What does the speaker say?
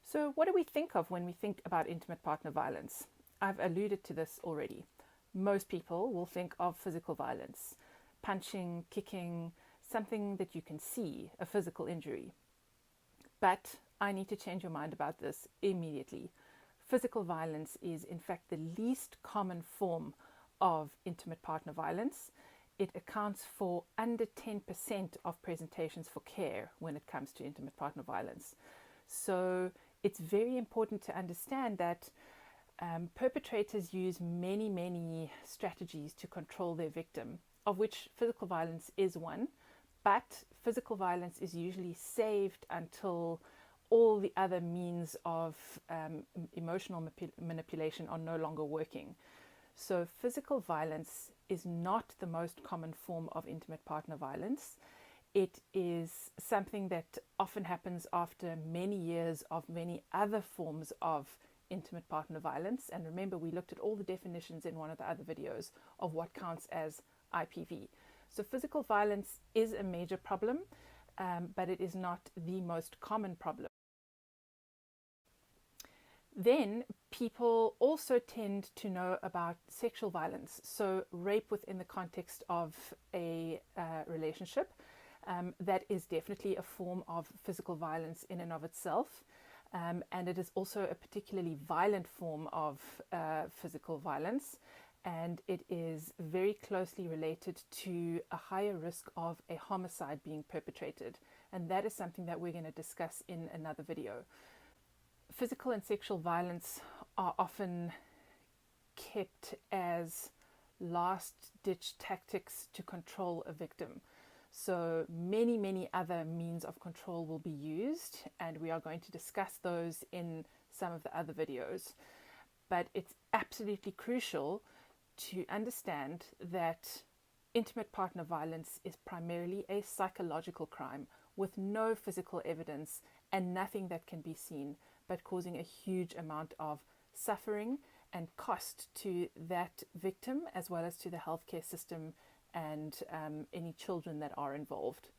So, what do we think of when we think about intimate partner violence? I've alluded to this already. Most people will think of physical violence, punching, kicking, something that you can see, a physical injury. But I need to change your mind about this immediately. Physical violence is, in fact, the least common form of intimate partner violence. It accounts for under 10% of presentations for care when it comes to intimate partner violence. So it's very important to understand that perpetrators use many strategies to control their victim, of which physical violence is one, but physical violence is usually saved until all the other means of emotional manipulation are no longer working. So physical violence is not the most common form of intimate partner violence. It is something that often happens after many years of many other forms of intimate partner violence. And remember, we looked at all the definitions in one of the other videos of what counts as IPV. So physical violence is a major problem, but it is not the most common problem. Then people also tend to know about sexual violence, so rape within the context of a relationship. That is definitely a form of physical violence in and of itself. And it is also a particularly violent form of physical violence. And it is very closely related to a higher risk of a homicide being perpetrated. And that is something that we're going to discuss in another video. Physical and sexual violence are often kept as last-ditch tactics to control a victim. So many other means of control will be used, and we are going to discuss those in some of the other videos. But it's absolutely crucial to understand that intimate partner violence is primarily a psychological crime with no physical evidence and nothing that can be seen, but causing a huge amount of suffering and cost to that victim as well as to the healthcare system and any children that are involved.